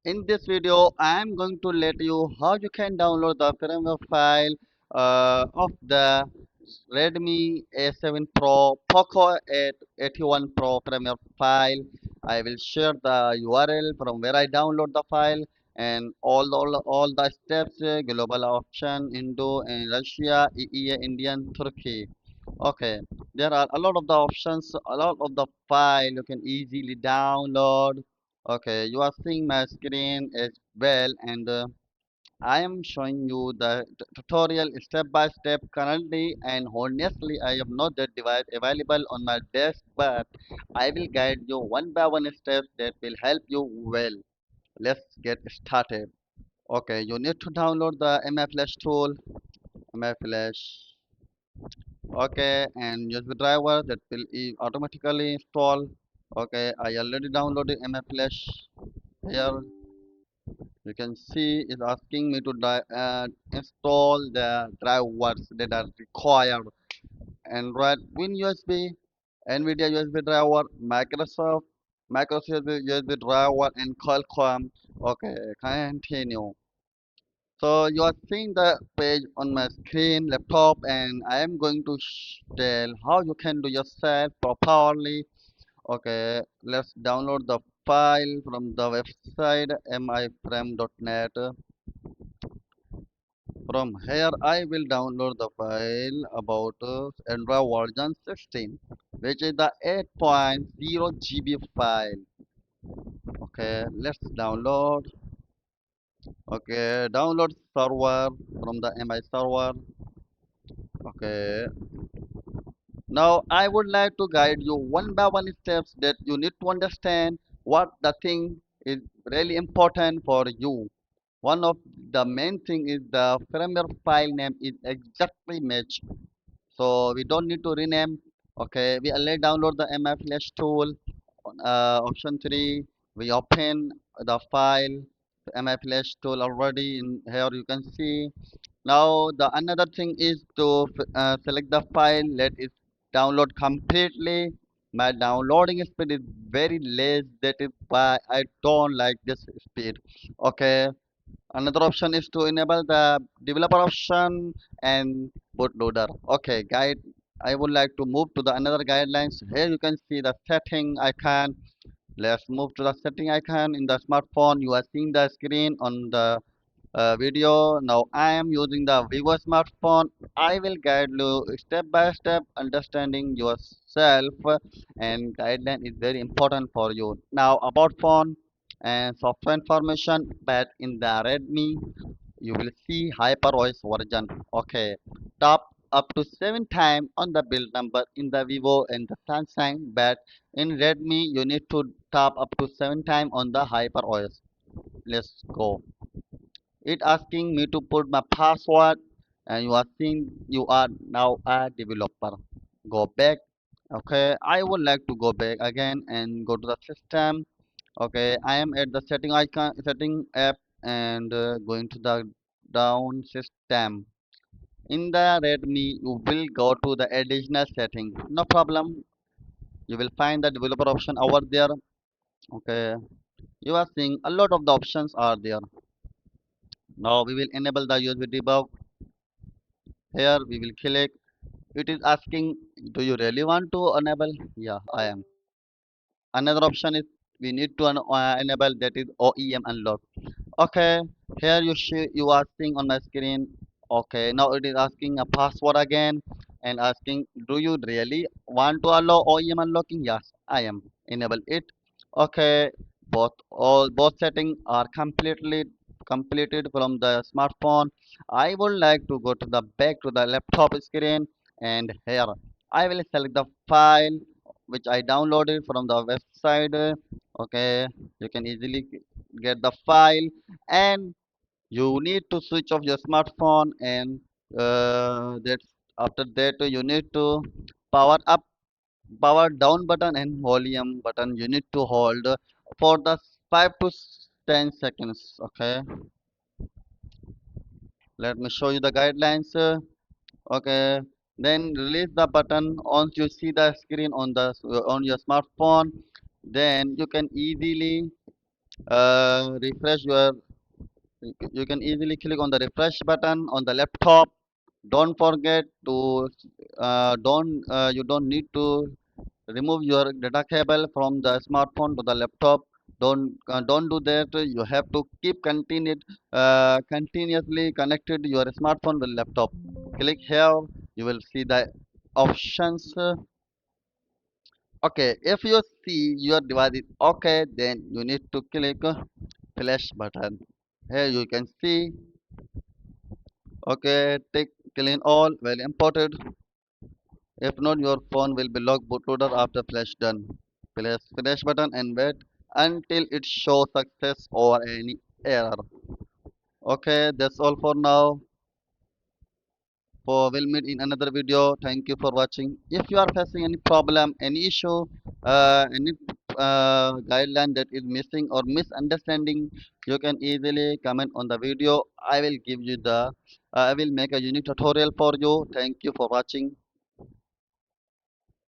In this video, I am going to let you how you can download the firmware file of the Redmi A7 Pro POCO C81 Pro firmware file. I will share the URL from where I download the file and all the steps, global option, Indo and Russia, EEA, Indian, Turkey. Okay, there are a lot of the options, a lot of the file you can easily download. Okay, you are seeing my screen as well, and I am showing you the tutorial step by step currently. And honestly, I have not that device available on my desk, but I will guide you one by one steps that will help you well. Let's get started. Okay, you need to download the MiFlash tool, MiFlash. Okay, and USB driver that will automatically install. Okay, I already downloaded MiFlash here. You can see it's asking me to install the drivers that are required. Android Win USB, NVIDIA USB driver, Microsoft USB driver, and Qualcomm. Okay, continue. So you are seeing the page on my screen, laptop, and I am going to tell how you can do yourself properly. Okay, let's download the file from the website miframe.net. From here, I will download the file about Android version 16, which is the 8.0 GB file. Okay, let's download. Okay, download server from the MI server. Okay, now I would like to guide you one by one steps that you need to understand what the thing is really important for you. One of the main thing is the firmware file name is exactly match. So we don't need to rename. Okay, we already download the MiFlash tool. Option 3, we open the file, MiFlash tool already in here you can see. Now the another thing is to select the file, let it download completely. My downloading speed is very less, that is why I don't like this speed. Okay, another option is to enable the developer option and bootloader. Okay, guide. I would like to move to the another guidelines. Here you can see the setting icon. Let's move to the setting icon in the smartphone. You are seeing the screen on the video. Now I am using the Vivo smartphone. I will guide you step by step understanding yourself, and guideline is very important for you. Now about phone and software information, but in the Redmi you will see HyperOS version. Okay, top up to 7 times on the build number in the Vivo and the Samsung, but in Redmi you need to tap up to 7 times on the HyperOS. Let's go. It asking me to put my password, and you are seeing you are now a developer. Go back. Okay, I would like to go back again and go to the system. Okay, I am at the setting icon, setting app, and going to the down system. In the Redmi, you will go to the additional setting. No problem. You will find the developer option over there. Okay, you are seeing a lot of the options are there. Now we will enable the USB debug. Here we will click. It is asking, do you really want to enable? Yeah, I am. Another option is we need to enable, that is OEM unlock. Okay, here you are seeing on my screen. Okay, now it is asking a password again and asking, do you really want to allow OEM unlocking? Yes, I am. Enable it. Okay, both settings are completed from the smartphone. I would like to go to the back to the laptop screen, and here I will select the file which I downloaded from the website. Okay, you can easily get the file, and you need to switch off your smartphone, and that after that you need to power up, power down button and volume button you need to hold for the 5 to 10 seconds. Okay, let me show you the guidelines. Okay, then release the button once you see the screen on the on your smartphone, then you can easily Refresh your. You can easily click on the refresh button on the laptop. Don't forget to don't you don't need to remove your data cable from the smartphone to the laptop. Don't do that. You have to keep continuously connected your smartphone with laptop. Click here. You will see the options. Okay, if you see your device is okay, then you need to click flash button. Here you can see. Okay, take clean all. Very important. If not, your phone will be locked bootloader after flash done. Press flash button and wait until it shows success or any error. Okay, that's all for now. For we'll meet in another video. Thank you for watching. If you are facing any problem, any issue, any guideline that is missing or misunderstanding, you can easily comment on the video. I will give you the I will make a unique tutorial for you. Thank you for watching.